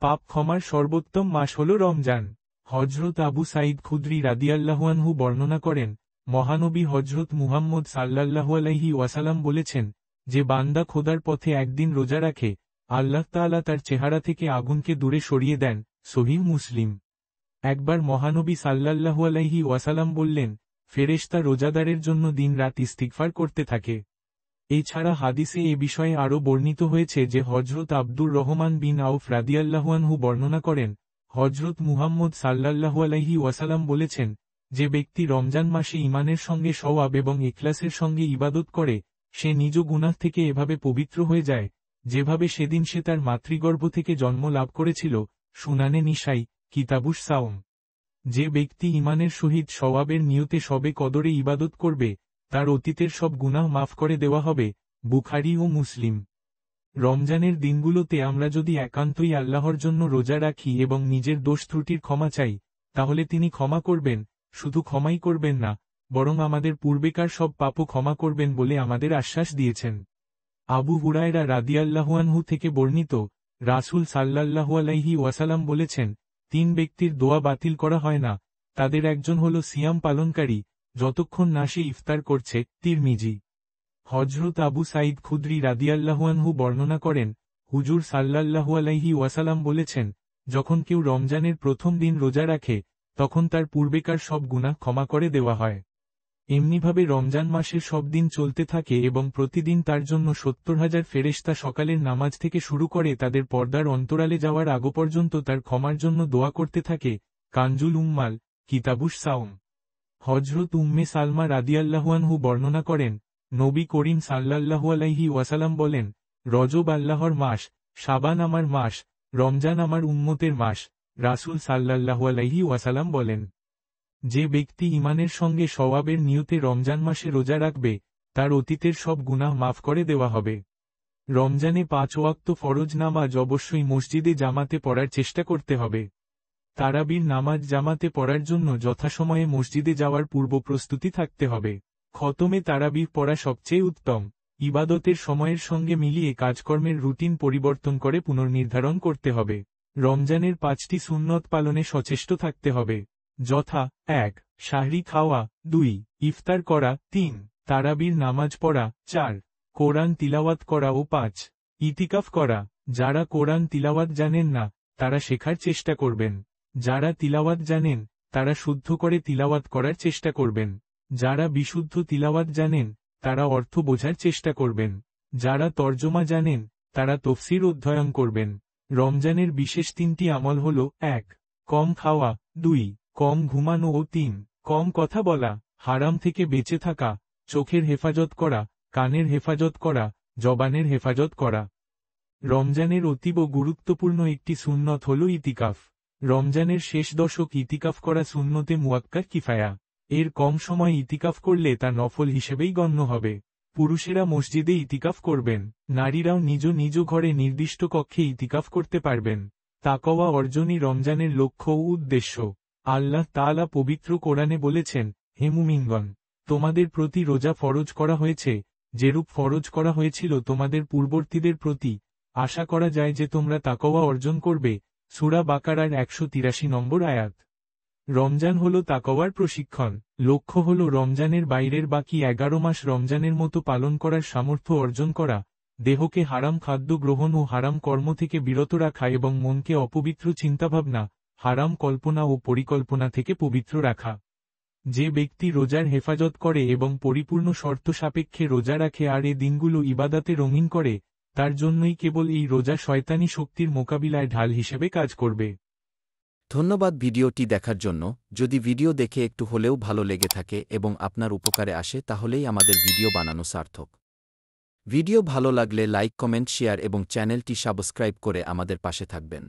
পাপ ক্ষমার সর্বোত্তম মাস হল রমজান। হজরত আবু সাঈদ খুদরি রাদিয়াল্লাহু আনহু বর্ণনা করেন, মহানবী হজরত মুহাম্মদ সাল্লাল্লাহু আলাইহি ওয়াসাল্লাম বলেছেন, যে বান্দা খোদার পথে একদিন রোজা রাখে, আল্লাহ তাআলা তার চেহারা থেকে আগুনকে দূরে সরিয়ে দেন। সহিহ মুসলিম। একবার মহানবী সাল্লাল্লাহু আলাইহি ওয়াসাল্লাম বললেন, ফেরেশতা রোজাদারের জন্য দিন-রাত ইস্তিগফার করতে থাকে। এছাড়া হাদিসে এ বিষয়ে আরও বর্ণিত হয়েছে যে হজরত আব্দুর রহমান বিন আউফ রাদিয়াল্লাহু আনহু বর্ণনা করেন, হজরত মুহাম্মদ সাল্লাল্লাহু আলাইহি ওয়াসাল্লাম বলেছেন, যে ব্যক্তি রমজান মাসে ঈমানের সঙ্গে সওয়াব এবং ইখলাসের সঙ্গে ইবাদত করে, সে নিজ গুনাহ থেকে এভাবে পবিত্র হয়ে যায়, যেভাবে সেদিন সে তার মাতৃগর্ভ থেকে জন্ম লাভ করেছিল। সুনানে নিসাই, কিতাবুস সাওম। যে ব্যক্তি ঈমানের সহিত সওয়াবের নিয়তে শবে কদরে ইবাদত করবে, তার অতীতের সব গুনাহ মাফ করে দেওয়া হবে। বুখারী ও মুসলিম। রমজানের দিনগুলোতে আমরা যদি একান্তই আল্লাহর জন্য রোজা রাখি এবং নিজের দোষ ত্রুটির ক্ষমা চাই, তাহলে তিনি ক্ষমা করবেন, শুধু ক্ষমাই করবেন না, বরং আমাদের পূর্বেকার সব পাপও ক্ষমা করবেন বলে আমাদের আশ্বাস দিয়েছেন। আবু হুরায়রা রাদিয়াল্লাহু আনহু থেকে বর্ণিত, রাসূল সাল্লাল্লাহু আলাইহি ওয়াসাল্লাম বলেছেন, 3 ব্যক্তির দোয়া বাতিল করা হয় না, তাদের একজন হল সিয়াম পালনকারী, যতক্ষণ না সে ইফতার করছে। তিরমিজি। হজরত আবু সাঈদ খুদরি রাদিয়াল্লাহু আনহু বর্ণনা করেন, হুজুর সাল্লাল্লাহু আলাইহি ওয়াসাল্লাম বলেছেন, যখন কেউ রমজানের প্রথম দিন রোজা রাখে, তখন তার পূর্বেকার সব গুনাহ ক্ষমা করে দেওয়া হয়। এমনিভাবে রমজান মাসের সব দিন চলতে থাকে এবং প্রতিদিন তার জন্য 70,000 ফেরেশতা সকালের নামাজ থেকে শুরু করে তাদের পর্দার অন্তরালে যাওয়ার আগ পর্যন্ত তার ক্ষমার জন্য দোয়া করতে থাকে। কানজুল উম্মাল, কিতাবুস সাওম। হজরত উম্মে সালমা রাদিয়াল্লাহু আনহু বর্ণনা করেন, নবী করিম সাল্লাল্লাহু আলাইহি ওয়াসাল্লাম বলেন, রজব আল্লাহর মাস, শাবান আমার মাস, রমজান আমার উম্মতের মাস। রাসূল সাল্লাল্লাহু আলাইহি ওয়াসাল্লাম বলেন, যে ব্যক্তি ঈমানের সঙ্গে সওয়াবের নিয়তে রমজান মাসে রোজা রাখবে, তার অতীতের সব গুনাহ মাফ করে দেওয়া হবে। রমজানে 5 ওয়াক্ত ফরজ নামাজ অবশ্যই মসজিদে জামাতে পড়ার চেষ্টা করতে হবে। তারাবির নামাজ জামাতে পড়ার জন্য যথাসময়ে মসজিদে যাওয়ার পূর্ব প্রস্তুতি থাকতে হবে। খতমে তারাবিহ পড়া সবচেয়ে উত্তম। ইবাদতের সময়ের সঙ্গে মিলিয়ে কাজকর্মের রুটিন পরিবর্তন করে পুনর্নির্ধারণ করতে হবে। রমজানের 5টি সুন্নত পালনে সচেষ্ট থাকতে হবে, যথা: 1. সাহরি খাওয়া, 2. ইফতার করা, 3. তারাবির নামাজ পড়া, 4. কোরআন তিলাওয়াত করা ও 5. ইতিকাফ করা। যারা কোরআন তিলাওয়াত জানেন না, তারা শেখার চেষ্টা করবেন। যারা তিলাওয়াত জানেন, তারা শুদ্ধ করে তিলাওয়াত করার চেষ্টা করবেন। যারা বিশুদ্ধ তিলাওয়াত জানেন, তারা অর্থ বোঝার চেষ্টা করবেন। যারা তর্জমা জানেন, তারা তফসির অধ্যয়ন করবেন। রমজানের বিশেষ 3টি আমল হল: 1. কম খাওয়া, 2. কম ঘুমানো ও 3. কম কথা বলা। হারাম থেকে বেঁচে থাকা, চোখের হেফাজত করা, কানের হেফাজত করা, জবানের হেফাজত করা। রমজানের অতীব গুরুত্বপূর্ণ একটি সুন্নত হল ইতিকাফ। রমজানের শেষ দশক ইতিকাফ করা সুন্নতে মুয়াক্কাদ কিফায়া। এর কম সময় ইতিকাফ করলে তা নফল হিসেবেই গণ্য হবে। পুরুষেরা মসজিদে ইতিকাফ করবেন, নারীরাও নিজ নিজ ঘরে নির্দিষ্ট কক্ষে ইতিকাফ করতে পারবেন। তাকওয়া অর্জনই রমজানের লক্ষ্য ও উদ্দেশ্য। আল্লাহ তাআলা পবিত্র কোরআনে বলেছেন, হে মুমিনগণ, তোমাদের প্রতি রোজা ফরজ করা হয়েছে, যেরূপ ফরজ করা হয়েছিল তোমাদের পূর্ববর্তীদের প্রতি। আশা করা যায় যে তোমরা তাকওয়া অর্জন করবে। সূরা বাকারার 183 নম্বর আয়াত। রমজান হল তাকওয়ার প্রশিক্ষণ। লক্ষ্য হল রমজানের বাইরের বাকি 11 মাস রমজানের মতো পালন করার সামর্থ্য অর্জন করা, দেহকে হারাম খাদ্য গ্রহণ ও হারাম কর্ম থেকে বিরত রাখা এবং মনকে অপবিত্র চিন্তাভাবনা, হারাম কল্পনা ও পরিকল্পনা থেকে পবিত্র রাখা। যে ব্যক্তি রোজার হেফাজত করে এবং পরিপূর্ণ শর্ত সাপেক্ষে রোজা রাখে আর এ দিনগুলো ইবাদাতে রঙিন করে, তার জন্যই কেবল এই রোজা শয়তানি শক্তির মোকাবিলায় ঢাল হিসেবে কাজ করবে। ধন্যবাদ ভিডিওটি দেখার জন্য। যদি ভিডিও দেখে একটু হলেও ভালো লেগে থাকে এবং আপনার উপকারে আসে, তাহলেই আমাদের ভিডিও বানানো সার্থক। ভিডিও ভালো লাগলে লাইক, কমেন্ট, শেয়ার এবং চ্যানেলটি সাবস্ক্রাইব করে আমাদের পাশে থাকবেন।